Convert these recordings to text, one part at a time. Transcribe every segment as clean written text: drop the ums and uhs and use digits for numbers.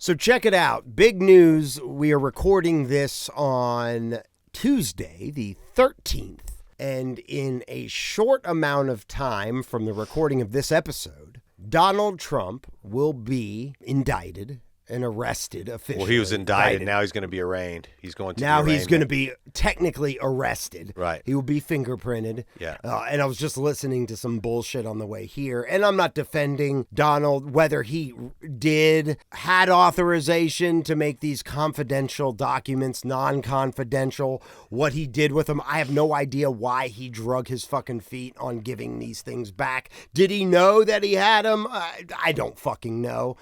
So check it out. Big news. We are recording this on Tuesday, the 13th. And in a short amount of time from the recording of this episode, Donald Trump will be indicted and arrested officially. Well, he was indicted. Now he's going to be arraigned. He's going to now he's going to be technically arrested. Right. He will be fingerprinted. Yeah. And I was just listening to some bullshit on the way here. And I'm not defending Donald, whether he had authorization to make these confidential documents non-confidential, what he did with them. I have no idea why he drug his fucking feet on giving these things back. Did he know that he had them? I don't fucking know.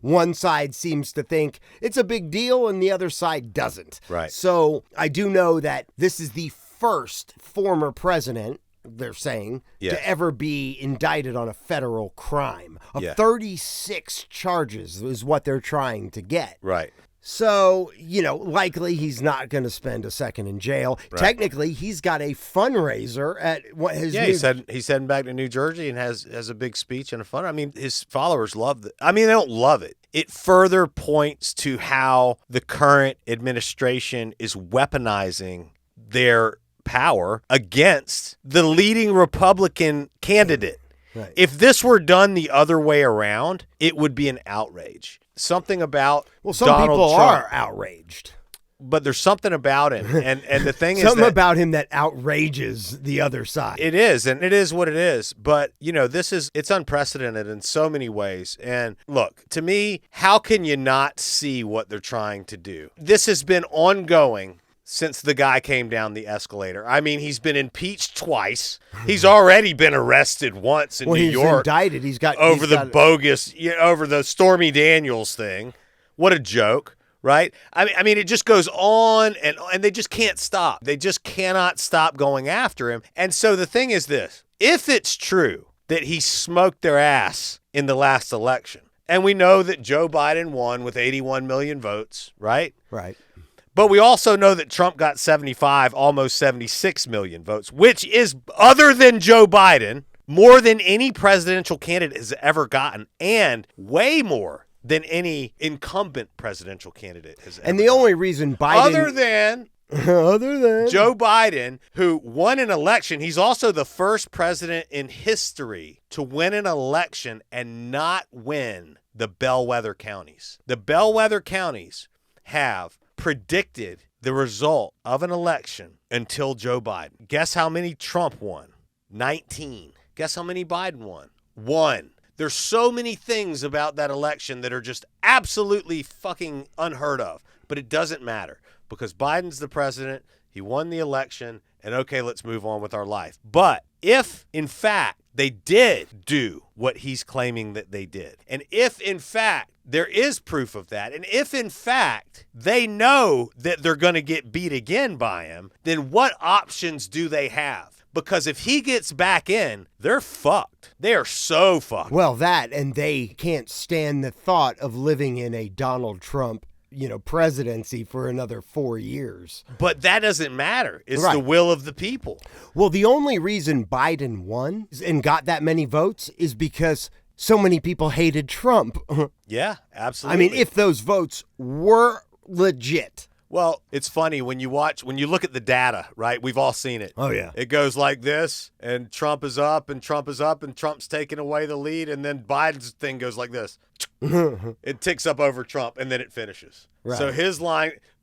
One side seems to think it's a big deal and the other side doesn't. Right. So I do know that this is the first former president, they're saying, to ever be indicted on a federal crime. 36 charges is what they're trying to get. Right. So, likely he's not going to spend a second in jail. Right. Technically, he's got a fundraiser at what his he's heading back to New Jersey and has a big speech and a fun. I mean, his followers love it. I mean, they don't love it. It further points to how the current administration is weaponizing their power against the leading Republican candidate. Right. If this were done the other way around, it would be an outrage. Something about some Donald people Trump, are outraged. But there's something about him, and the thing is something about him that outrages the other side. It is, and it is what it is. But it's unprecedented in so many ways. And look, to me, how can you not see what they're trying to do? This has been ongoing since the guy came down the escalator. I mean, he's been impeached twice. He's already been arrested once in New York. Indicted. Over the Stormy Daniels thing. What a joke, right? I mean, it just goes on and they just can't stop. They just cannot stop going after him. And so the thing is this: if it's true that he smoked their ass in the last election, and we know that Joe Biden won with 81 million votes, right? Right. But we also know that Trump got 75, almost 76 million votes, which is, other than Joe Biden, more than any presidential candidate has ever gotten, and way more than any incumbent presidential candidate has ever gotten. And the only reason Biden... Other than Joe Biden, who won an election, he's also the first president in history to win an election and not win the bellwether counties. The bellwether counties have predicted the result of an election until Joe Biden. Guess how many Trump won? 19. Guess how many Biden won? 1. There's so many things about that election that are just absolutely fucking unheard of, but it doesn't matter because Biden's the president, he won the election, and okay, let's move on with our life. But if, in fact, they did do what he's claiming that they did, and if, in fact, there is proof of that, and if, in fact, they know that they're going to get beat again by him, then what options do they have? Because if he gets back in, they're fucked. They are so fucked. Well, that, and they can't stand the thought of living in a Donald Trump presidency for another 4 years. But that doesn't matter. It's right. The will of the people. Well, the only reason Biden won and got that many votes is because so many people hated Trump. Yeah, absolutely. I mean, if those votes were legit. Well, it's funny when you look at the data, right? We've all seen it. Oh, yeah. It goes like this, and Trump is up, and Trump is up, and Trump's taking away the lead, and then Biden's thing goes like this. It ticks up over Trump, and then it finishes. Right. So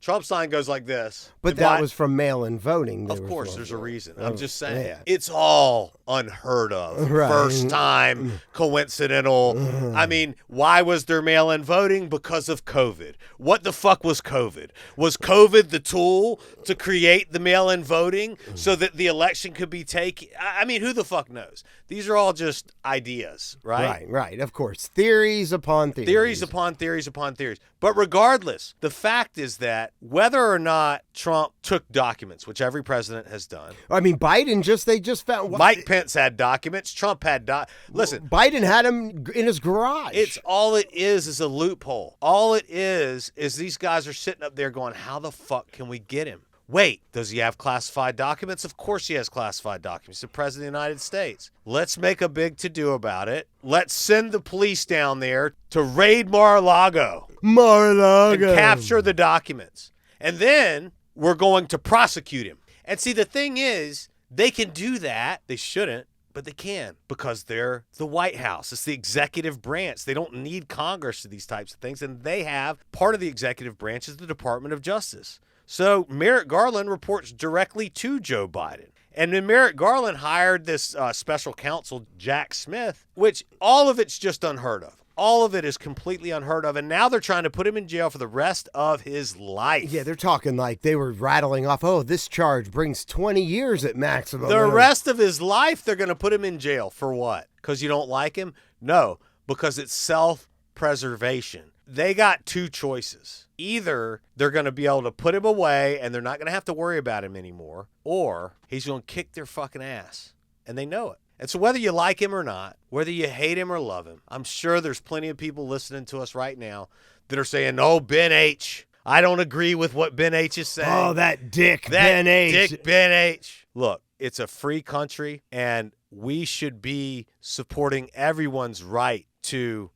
Trump's line goes like this. But that was from mail-in voting. Of course, there's a reason. I'm just saying. Yeah. It's all unheard of. Right. First time, coincidental. I mean, why was there mail-in voting? Because of COVID. What the fuck was COVID? Was COVID the tool to create the mail-in voting so that the election could be taken? I mean, who the fuck knows? These are all just ideas, right? Right, of course. Theories upon theories. Theories upon theories upon theories. But regardless, the fact is that whether or not Trump took documents, which every president has done. I mean, they just found... Mike Pence had documents. Trump had Listen. Biden had them in his garage. All it is a loophole. All it is these guys are sitting up there going, how the fuck can we get him? Wait, does he have classified documents? Of course he has classified documents. The President of the United States. Let's make a big to-do about it. Let's send the police down there to raid Mar-a-Lago. Mar-a-Lago. And capture the documents. And then we're going to prosecute him. And see, the thing is, they can do that. They shouldn't, but they can because they're the White House. It's the executive branch. They don't need Congress for these types of things. And they have part of the executive branch is the Department of Justice. So Merrick Garland reports directly to Joe Biden. And then Merrick Garland hired this special counsel, Jack Smith, which all of it's just unheard of. All of it is completely unheard of. And now they're trying to put him in jail for the rest of his life. Yeah, they're talking like they were rattling off, oh, this charge brings 20 years at maximum. The rest of his life, they're going to put him in jail. For what? Because you don't like him? No, because it's self-preservation. They got two choices. Either they're going to be able to put him away and they're not going to have to worry about him anymore, or he's going to kick their fucking ass. And they know it. And so whether you like him or not, whether you hate him or love him, I'm sure there's plenty of people listening to us right now that are saying, no, Ben H. I don't agree with what Ben H. is saying. Oh, that dick Ben H. Dick Ben H. Look, it's a free country, and we should be supporting everyone's right to,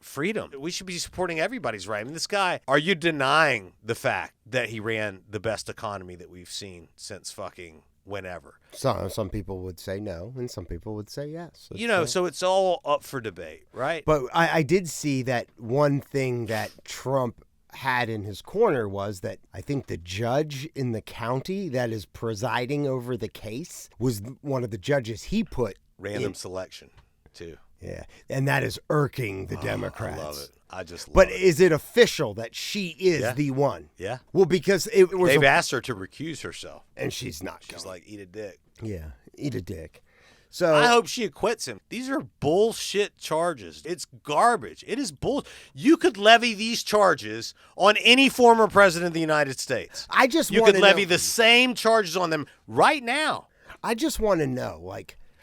freedom. We should be supporting everybody's right. I mean, this guy, are you denying the fact that he ran the best economy that we've seen since fucking whenever? Some people would say no, and some people would say yes. So it's all up for debate, right? But I did see that one thing that Trump had in his corner was that I think the judge in the county that is presiding over the case was one of the judges he put Random selection, too. Yeah, and that is irking the Democrats. I love it. I just love But it. is it official that she is the one? Yeah. Well, because it was they've asked her to recuse herself. And she's not She's going. like, eat a dick. Yeah, eat a dick. So I hope she acquits him. These are bullshit charges. It's garbage. It is bull. You could levy these charges on any former president of the United States. You could levy the same charges on them right now. I just want to know,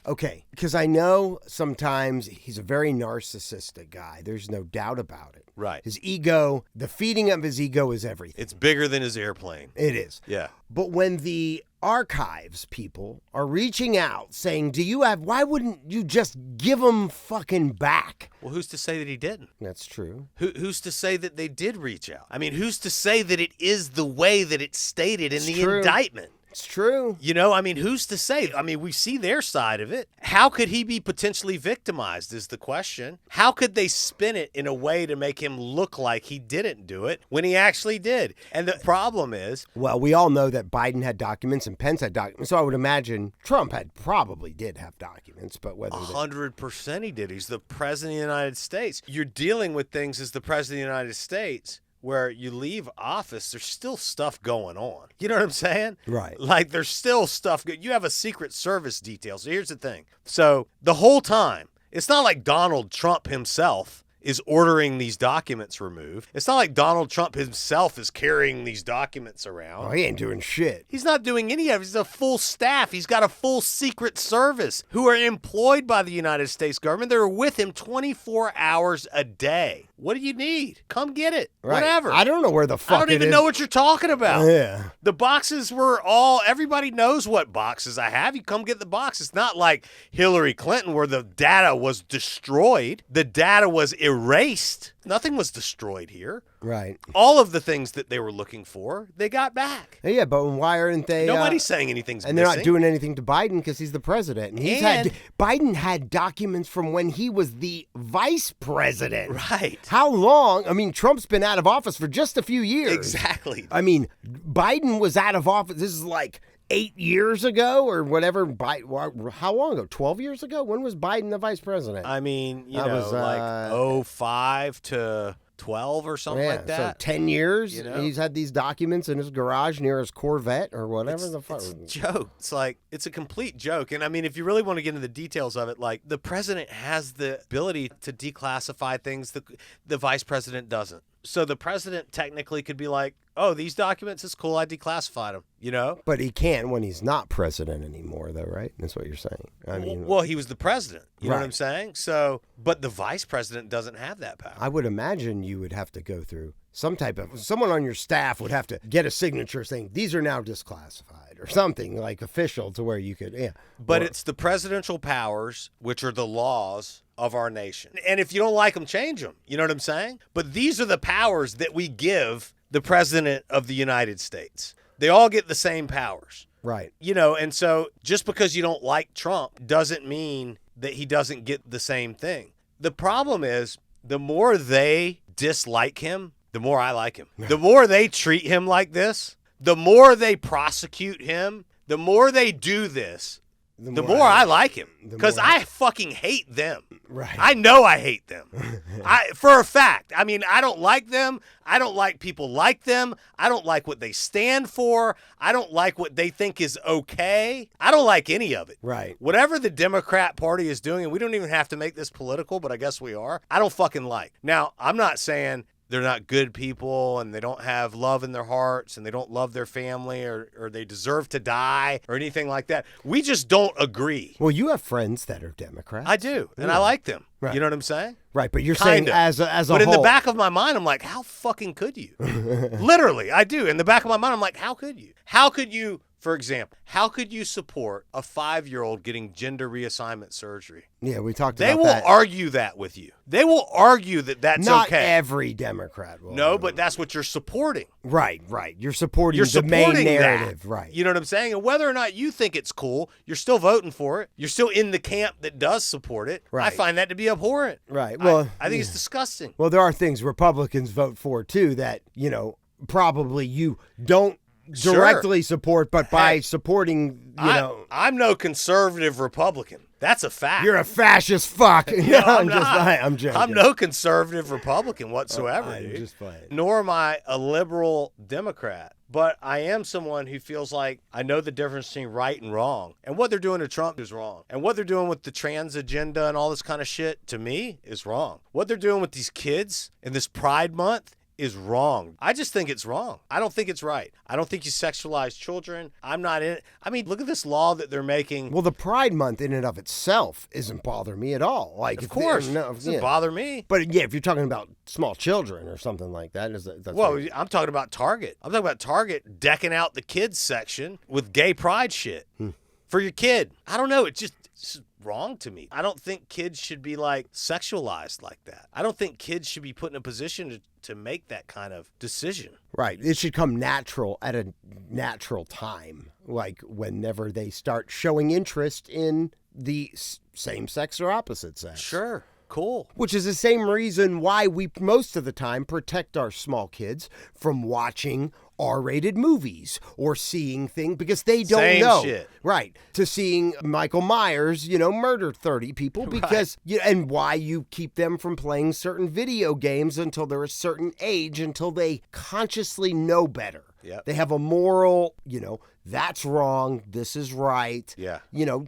okay, because I know sometimes he's a very narcissistic guy. There's no doubt about it. Right. His ego, the feeding of his ego is everything. It's bigger than his airplane. It is. Yeah. But when the archives people are reaching out saying, why wouldn't you just give them fucking back? Well, who's to say that he didn't? That's true. Who's to say that they did reach out? I mean, who's to say that it is the way that it's stated in the indictment? It's true. Who's to say? I mean, we see their side of it. How could he be potentially victimized is the question. How could they spin it in a way to make him look like he didn't do it when he actually did? And the problem is... Well, we all know that Biden had documents and Pence had documents, so I would imagine Trump probably did have documents, but whether... 100% he did. He's the president of the United States. You're dealing with things as the president of the United States where you leave office, there's still stuff going on. You know what I'm saying? Right. Like, there's still stuff. You have a Secret Service detail. So here's the thing. So the whole time, it's not like Donald Trump himself is ordering these documents removed. It's not like Donald Trump himself is carrying these documents around. Oh, he ain't doing shit. He's not doing any of it. He's a full staff. He's got a full Secret Service who are employed by the United States government. They're with him 24 hours a day. What do you need? Come get it. Right. Whatever. I don't know where the fuck I don't even know what you're talking about. Yeah. The boxes were everybody knows what boxes I have. You come get the box. It's not like Hillary Clinton where the data was destroyed. The data was erased. Nothing was destroyed here. Right. All of the things that they were looking for, they got back. Yeah, but why aren't they... Nobody's saying anything's and missing. they're not doing anything to Biden because he's the president. And Biden had documents from when he was the vice president. Right. How long? I mean, Trump's been out of office for just a few years. Exactly. I mean, Biden was out of office. This is like 8 years ago or whatever. How long ago? 12 years ago? When was Biden the vice president? I mean, like 05 to 12 or something like that. So 10 years. He's had these documents in his garage near his Corvette or whatever the fuck. It's a joke. It's a complete joke. And I mean, if you really want to get into the details of it, like the president has the ability to declassify things. The vice president doesn't. So the president technically could be like, oh, these documents, it's cool, I declassified them, you know? But he can't when he's not president anymore, though, right? That's what you're saying. I mean, well, he was the president. You know right. what I'm saying? So, but the vice president doesn't have that power. I would imagine you would have to go through someone on your staff would have to get a signature saying these are now disclassified or something like official to where you could, yeah. But it's the presidential powers, which are the laws of our nation. And if you don't like them, change them. You know what I'm saying? But these are the powers that we give the president of the United States. They all get the same powers. Right. You know, and so just because you don't like Trump doesn't mean that he doesn't get the same thing. The problem is the more they dislike him, the more I like him. The more they treat him like this, the more they prosecute him, the more they do this, the more I like him. Because I fucking hate them. Right. I know I hate them. For a fact. I mean, I don't like them. I don't like people like them. I don't like what they stand for. I don't like what they think is okay. I don't like any of it. Right. Whatever the Democrat Party is doing, and we don't even have to make this political, but I guess we are, I don't fucking like. Now, I'm not saying they're not good people and they don't have love in their hearts and they don't love their family or they deserve to die or anything like that. We just don't agree. Well, you have friends that are Democrats. I do, and I like them. Right. You know what I'm saying? Right, but you're saying as a But whole. in the back of my mind, I'm like, how fucking could you? Literally, I do. In the back of my mind, I'm like, how could you? How could you, for example, how could you support a 5-year-old getting gender reassignment surgery? Yeah, we talked They about that. will argue that with you. They will argue that that's Not okay. every Democrat will. No, but that's what you're supporting. Right. You're supporting the main narrative. That. Right. You know what I'm saying? And whether or not you think it's cool, you're still voting for it. You're still in the camp that does support it. Right. I find that to be abhorrent. Right. Well, I think it's disgusting. Well, there are things Republicans vote for, too, that, probably you don't directly support, but by supporting, I'm no conservative Republican. That's a fact. You're a fascist fuck. No, I'm joking. I'm no conservative Republican whatsoever, I'm dude. just playing. Nor am I a liberal Democrat. But I am someone who feels like I know the difference between right and wrong. And what they're doing to Trump is wrong. And what they're doing with the trans agenda and all this kind of shit, to me, is wrong. What they're doing with these kids in this Pride Month is wrong. I just think it's wrong. I don't think it's right. I don't think you sexualize children. I'm not in it. I mean, look at this law that they're making. Well, the Pride Month in and of itself isn't bother me at all. Like, of course, it doesn't bother me. But yeah, if you're talking about small children or something like that, I'm talking about Target. I'm talking about Target decking out the kids section with gay pride shit for your kid. I don't know. It's just wrong to me. I don't think kids should be like sexualized like that. I don't think kids should be put in a position to make that kind of decision. Right. It should come natural at a natural time, like whenever they start showing interest in the same sex or opposite sex. Sure. Cool. Which is the same reason why we most of the time protect our small kids from watching R-rated movies or seeing things because they don't know. Shit. Right. To seeing Michael Myers, murder 30 people because, and why you keep them from playing certain video games until they're a certain age, until they consciously know better. Yep. They have a moral, that's wrong. This is right. Yeah.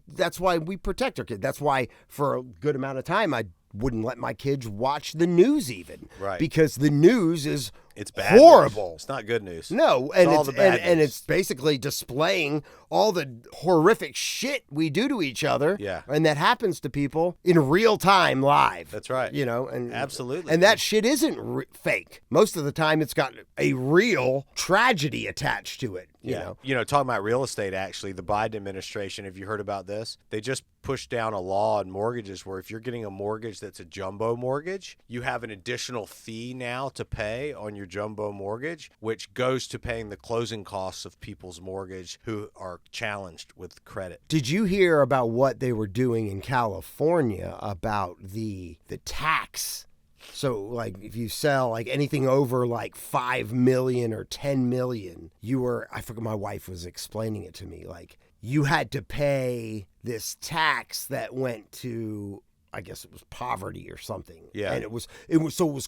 That's why we protect our kids. That's why for a good amount of time, I wouldn't let my kids watch the news even. Right. Because the news is it's bad horrible. News. It's not good news. No, and it's basically displaying all the horrific shit we do to each other. Yeah. And that happens to people in real time live. That's right. And absolutely. And that shit isn't fake. Most of the time it's got a real tragedy attached to it. You know, talking about real estate, actually, the Biden administration, have you heard about this? They just pushed down a law on mortgages where if you're getting a mortgage that's a jumbo mortgage, you have an additional fee now to pay on your jumbo mortgage, which goes to paying the closing costs of people's mortgage who are challenged with credit. Did you hear about what they were doing in California about the tax? So, like, if you sell, like, anything over, like, 5 million or 10 million, I forget, my wife was explaining it to me, like, you had to pay this tax that went to, I guess it was poverty or something. Yeah. And it was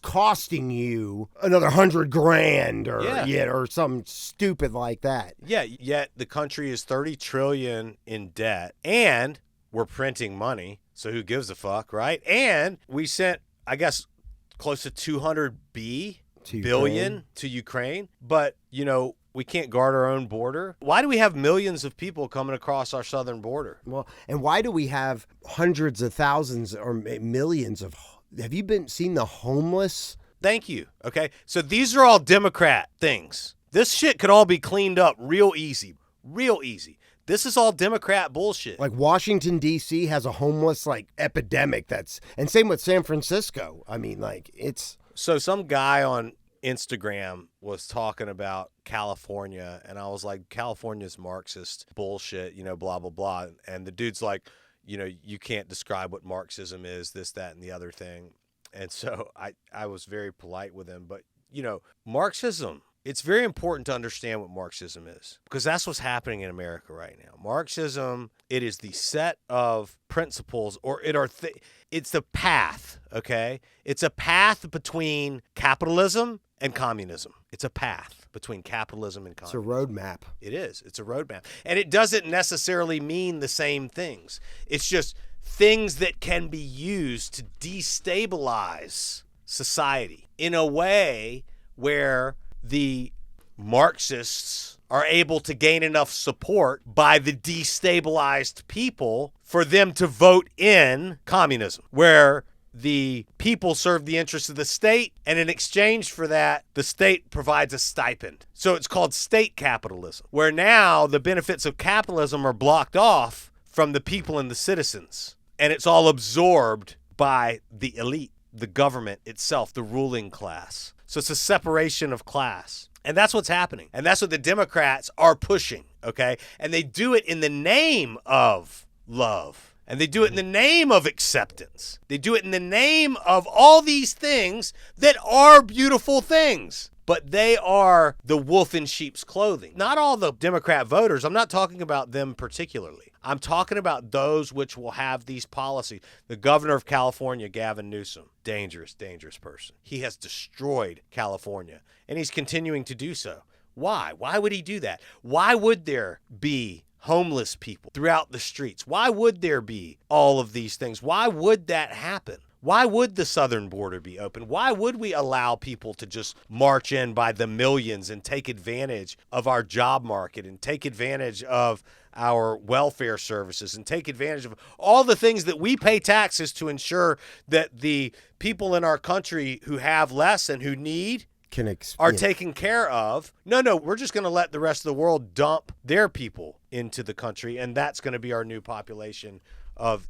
costing you another $100,000 or something stupid like that. Yeah, yet the country is 30 trillion in debt, and we're printing money, so who gives a fuck, right? And we sent, I guess, close to 200 B billion to Ukraine. But, we can't guard our own border. Why do we have millions of people coming across our southern border? Well, and why do we have hundreds of thousands or millions of... Have you seen the homeless? Thank you. Okay. So these are all Democrat things. This shit could all be cleaned up real easy. Real easy. This is all Democrat bullshit. Like Washington, D.C. has a homeless epidemic and same with San Francisco. I mean, it's... So some guy on Instagram was talking about California, and I was like, California's Marxist bullshit, blah, blah, blah. And the dude's like, you can't describe what Marxism is, this, that, and the other thing. And so I was very polite with him. But, Marxism, it's very important to understand what Marxism is, because that's what's happening in America right now. Marxism, it is the set of principles, or it's the path, okay? It's a path between capitalism and communism. It's a path between capitalism and communism. It's a roadmap. It is. It's a roadmap. And it doesn't necessarily mean the same things. It's just things that can be used to destabilize society in a way where the Marxists are able to gain enough support by the destabilized people for them to vote in communism, where the people serve the interests of the state, and in exchange for that, the state provides a stipend. So it's called state capitalism, where now the benefits of capitalism are blocked off from the people and the citizens, and it's all absorbed by the elite, the government itself, the ruling class. So it's a separation of class. And that's what's happening. And that's what the Democrats are pushing, okay? And they do it in the name of love. And they do it in the name of acceptance. They do it in the name of all these things that are beautiful things. But they are the wolf in sheep's clothing. Not all the Democrat voters. I'm not talking about them particularly. I'm talking about those which will have these policies. The governor of California, Gavin Newsom, dangerous, dangerous person. He has destroyed California, and he's continuing to do so. Why? Why would he do that? Why would there be homeless people throughout the streets? Why would there be all of these things? Why would that happen? Why would the southern border be open? Why would we allow people to just march in by the millions and take advantage of our job market and take advantage of our welfare services and take advantage of all the things that we pay taxes to ensure that the people in our country who have less and who need are taken care of? No, we're just going to let the rest of the world dump their people into the country, and that's going to be our new population of...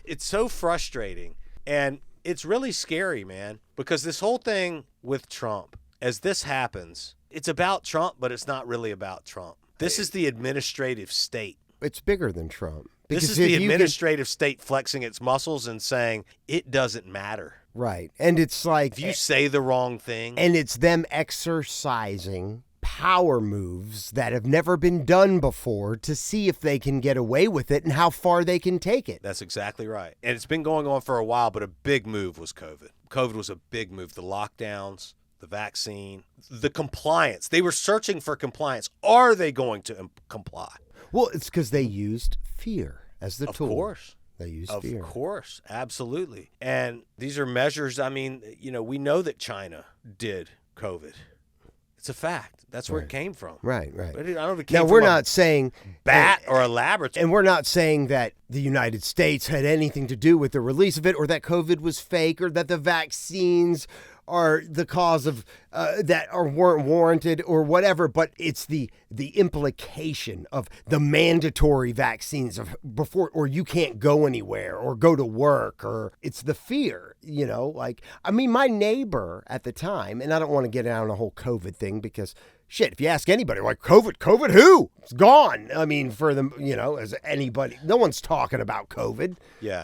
It's so frustrating. And it's really scary, man, because this whole thing with Trump, as this happens, it's about Trump, but it's not really about Trump. This is the administrative state. It's bigger than Trump. This is the administrative state flexing its muscles and saying, it doesn't matter. Right. And it's like... If you say the wrong thing... And it's them exercising power moves that have never been done before to see if they can get away with it and how far they can take it. That's exactly right. And it's been going on for a while, but a big move was COVID. COVID was a big move. The lockdowns, the vaccine, the compliance. They were searching for compliance. Are they going to comply? Well, it's because they used fear as the tool. Of course. They used fear. Of course. Absolutely. And these are measures. I mean, we know that China did COVID. It's a fact. That's where it came from. Right. But I don't know if it came now, from we're not saying bat or a laboratory. And we're not saying that the United States had anything to do with the release of it, or that COVID was fake, or that the vaccines are the cause of that or weren't warranted or whatever. But it's the implication of the mandatory vaccines of before, or you can't go anywhere or go to work, or it's the fear, my neighbor at the time, and I don't want to get down a whole COVID thing because shit, if you ask anybody, like COVID who? It's gone. I mean, for them, as anybody, no one's talking about COVID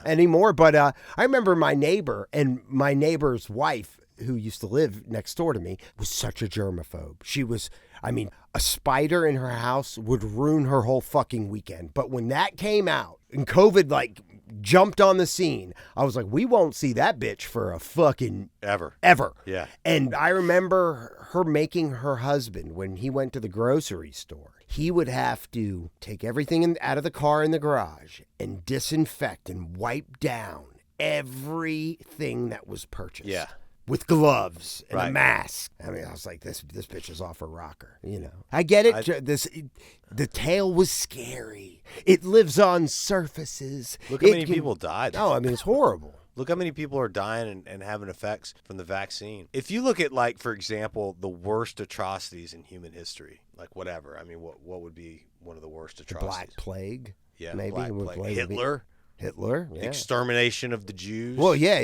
anymore. But I remember my neighbor and my neighbor's wife, who used to live next door to me, was such a germaphobe. She was, a spider in her house would ruin her whole fucking weekend. But when that came out and COVID jumped on the scene, I was like, we won't see that bitch for a fucking ever. Yeah. And I remember her making her husband, when he went to the grocery store, he would have to take everything out of the car in the garage and disinfect and wipe down everything that was purchased. Yeah. with gloves and Right. a mask. I mean, I was like, this bitch is off her rocker, you know. I get it. The tale was scary. It lives on surfaces. Look how many people died. Oh, I mean, it's horrible. Look how many people are dying and having effects from the vaccine. If you look at, like, for example, the worst atrocities in human history, like whatever. I mean, what would be one of the worst atrocities? Black Plague. Yeah, maybe. Black Plague. Hitler. Hitler. Yeah. Extermination of the Jews. Well, yeah,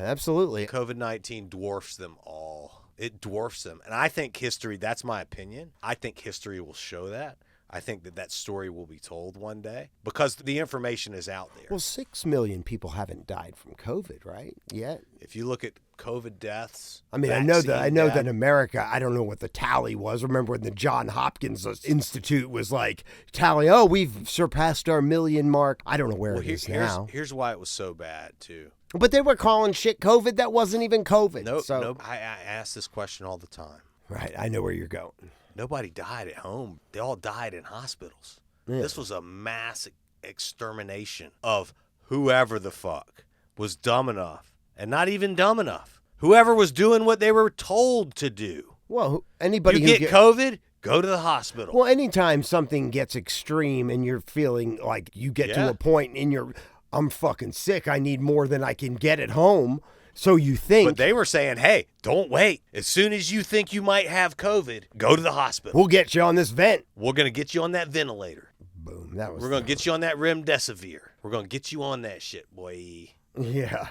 absolutely. COVID-19 dwarfs them all. It dwarfs them. And I think history, that's my opinion. I think history will show that. I think that story will be told one day because the information is out there. Well, 6 million people haven't died from COVID, right? Yet. If you look at COVID deaths, I mean, I know that in America, I don't know what the tally was. Remember when the John Hopkins Institute was like, tally, oh, we've surpassed our million mark. I don't know where it is now. Here's why it was so bad, too. But they were calling shit COVID that wasn't even COVID. Nope. I ask this question all the time. Right. I know where you're going. Nobody died at home. They all died in hospitals. Yeah. This was a mass extermination of whoever the fuck was dumb enough and not even dumb enough. Whoever was doing what they were told to do. Well, anybody you get COVID, go to the hospital. Well, anytime something gets extreme and you're feeling like you get to a point in your, I'm fucking sick, I need more than I can get at home. So you think. But they were saying, hey, don't wait. As soon as you think you might have COVID, go to the hospital. We'll get you on this vent. We're going to get you on that ventilator. Boom. We're going to get you on that remdesivir. We're going to get you on that shit, boy. Yeah.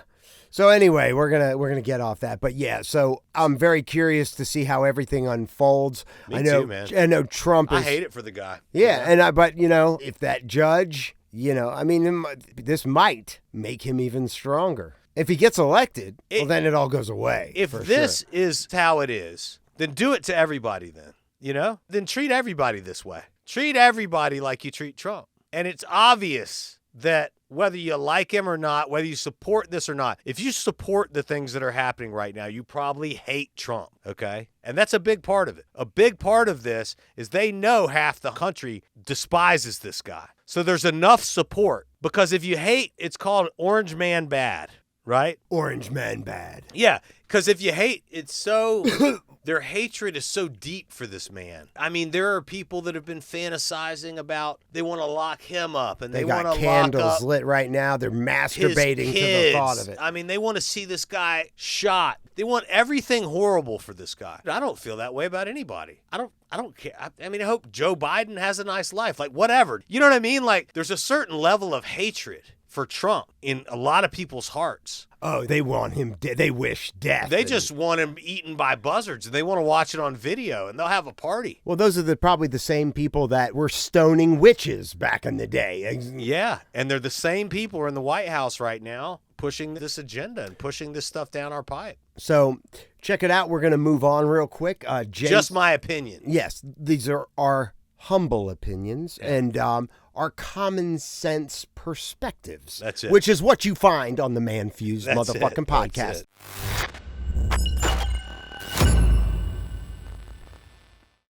So anyway, we're gonna get off that. But yeah, so I'm very curious to see how everything unfolds. Me too, man. I know Trump is. I hate it for the guy. Yeah, but if that judge, I mean, this might make him even stronger. If he gets elected, well, then it all goes away. If this is how it is, then do it to everybody then, Then treat everybody this way. Treat everybody like you treat Trump. And it's obvious that whether you like him or not, whether you support this or not, if you support the things that are happening right now, you probably hate Trump, okay? And that's a big part of it. A big part of this is they know half the country despises this guy. So there's enough support because if you hate, it's called orange man bad. Right? Orange man bad. Yeah, because if you hate, it's so... their hatred is so deep for this man. I mean, there are people that have been fantasizing about they want to lock him up and they want to lock up... They got candles lit right now. They're masturbating to the thought of it. I mean, they want to see this guy shot. They want everything horrible for this guy. I don't feel that way about anybody. I don't care. I mean, I hope Joe Biden has a nice life. Like, whatever. You know what I mean? Like, there's a certain level of hatred for Trump in a lot of people's hearts. Oh, they want him dead. They wish death. They just want him eaten by buzzards, and they want to watch it on video, and they'll have a party. Well, those are probably the same people that were stoning witches back in the day. Yeah, and they're the same people who are in the White House right now pushing this agenda and pushing this stuff down our pipe. So check it out. We're going to move on real quick. Just my opinion. Yes, these are our humble opinions and our common sense perspectives. That's it. Which is what you find on the ManFUzed motherfucking podcast. That's it.